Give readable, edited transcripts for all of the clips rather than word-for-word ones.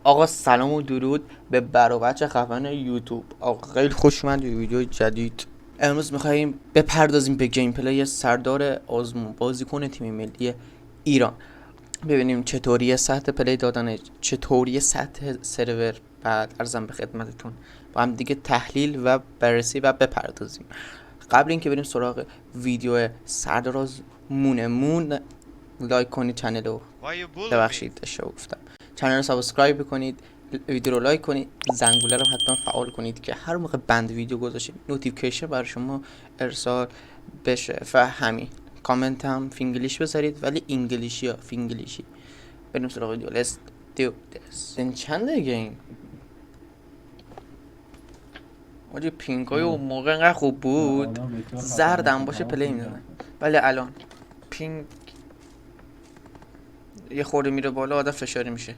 آقا سلام و درود به بر و بچه خفن یوتیوب. آقا خیلی خوش اومد به ویدیو جدید. امروز میخواییم بپردازیم به گیم پلی سردار آزمون، بازیکن تیم ملی ایران. ببینیم چطوری سطح پلی دادنه، چطوری سطح سرور. بعد ارزم به خدمتتون با هم دیگه تحلیل و بررسی و بپردازیم. قبل اینکه بریم سراغ ویدیو سردار آزمون، لایک کنید چنل رو. ببخشید اشتباه گفتم. چنل رو سابسکرایب بکنید، ویدیو رو لایک کنید، زنگوله رو حتما فعال کنید که هر موقع بند ویدیو گذاشتیم نوتیفیکیشن برای شما ارسال بشه. و همین کامنت هم فینگلیش بذارید، ولی انگلیشی ها فینگلیشی. بریم سراغ ویدیو. Let's do this. این چنده گیم؟ ولی پینگای اون موقع انقدر خوب بود، زردم باشه پلی میدادن. ولی الان پینگ یه خورده میره بالا، آدم فشاری میشه.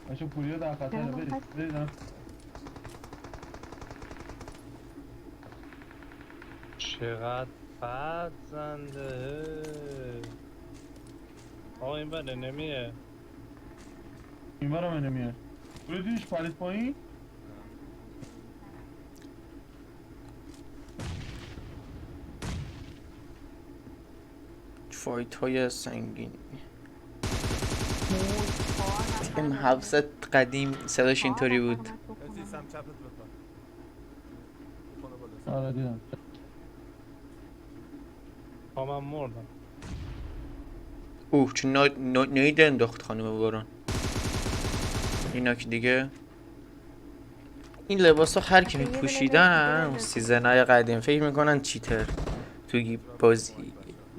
بچه پولیا در خطره، برید چقدر بد زنده. آقا این بره نمیه. این برام نمیاد. دیدیش پرید پایین. فایت های سنگین. این حبس قدیم صداش اینطوری بود. آره دیدم. من مردم. اوه چون نیده انداخت خانم باران. اینا که دیگه این لباس ها هر کی میپوشیدن اون سیزنای قدیم فکر میکنن چیتر توی بازی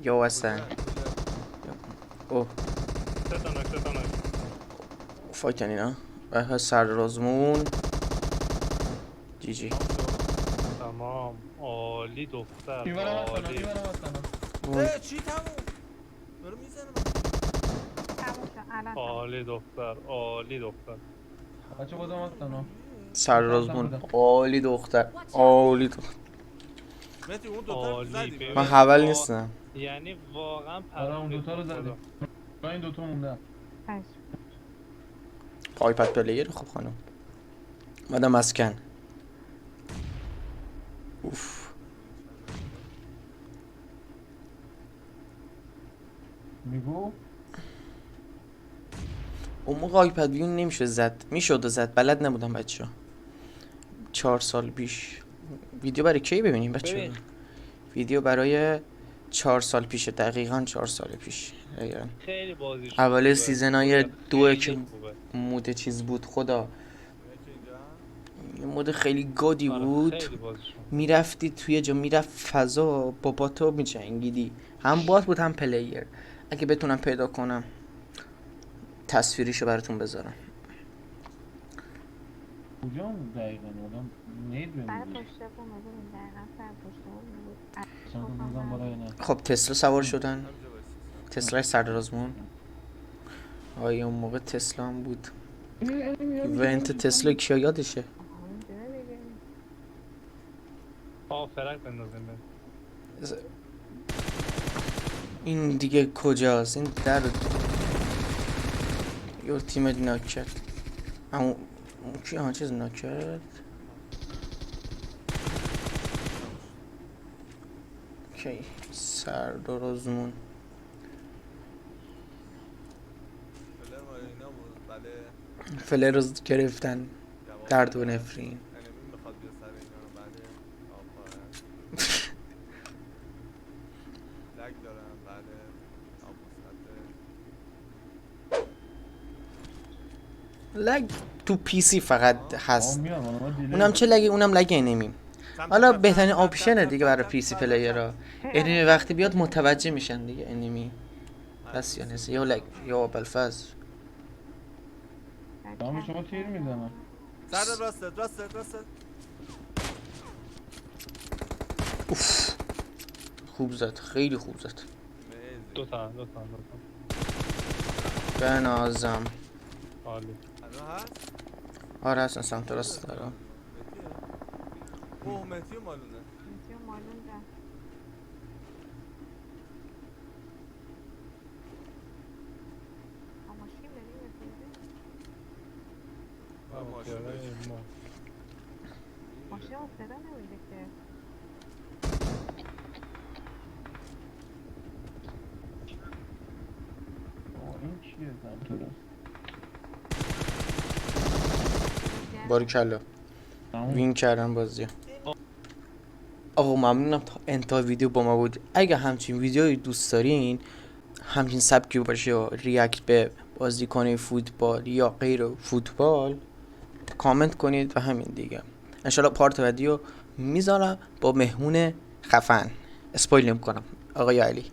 یا اصلا. اوه ستانک فایتن اینا و سررازمون جی جی. تمام. عالی دختر، این برام هستن، عالی. این برام هستن. چی تموم؟ داره میزنه من. عالی دختر، عالی دختر. بچه بازم هستن. سررازمون عالی دختر، عالی دختر. مهدی اون دوتا رو عالی. زدی؟ من حول نیستم. یعنی واقعا آره اون پرام دوتا رو ریخت. زدیم. این دوتا مونده. آیپد پلیر خوب خانم. مادم مسکن. اوف میگو اون موقع آیپد بیون نمیشه زد، میشد زد، بلد نبودم بچه ها. 4 سال پیش. ویدیو برای کی ببینیم بچه ها؟ ویدیو برای 4 سال پیشه، دقیقا 4 سال پیش. خیلی بازیش اول خوبه. سیزنای دو که خوبه. مود چیز بود، خدا یه مود خیلی گادی آره بود. خیلی بازیش خوبه. میرفتی توی جا، میرفت فضا با باتو میجنگیدی، هم بات بود هم پلیر. اگه بتونم پیدا کنم تصویریشو براتون بذارم. کجا اون دقیقا آدم نید بمیدی. خب تسلا سوار شدن، تسلا سررازمون. آیا اون موقع تسلا هم بود؟ ایونت تسلا کیا یادشه؟ فرق بندازیم به این دیگه کجاست؟ این در یه تیم ناک کرد. اما کی ها چیز ناک کرد؟ کی سردار آزمون فلر رو گرفتن. درد و نفرین. لگ تو پی سی فقط هست. اونم چه لگی؟ اونم لگ انمی. حالا بهترین آپشنه دیگه برای پی سی پلیرها. انمی وقتی بیاد متوجه میشن دیگه انمی. بس یا نسی یا لگ یا بلفاز. دامی شما تیر میزنم. سر راست. اوف خوب زد، خیلی خوب زد. دو تا بنازم. عالی. آره هستن سمت راست دارم. اوه مهدی مالونه. خیاره ما ماشین هم صدا نمیده که. این چیه زن تو راست باریکلا تموم. وین کردن بازی. آقا ممنونم تا انتهای ویدیو با ما بود. اگه همچین ویدیویی دوست دارین، همچین سبکی باشه یا ریاکت به بازیکن فوتبال یا غیر فوتبال، کامنت کنید و همین دیگه. انشالله پارت بعدی رو میذارم با مهمون خفن. اسپویل نمی‌کنم آقای علی.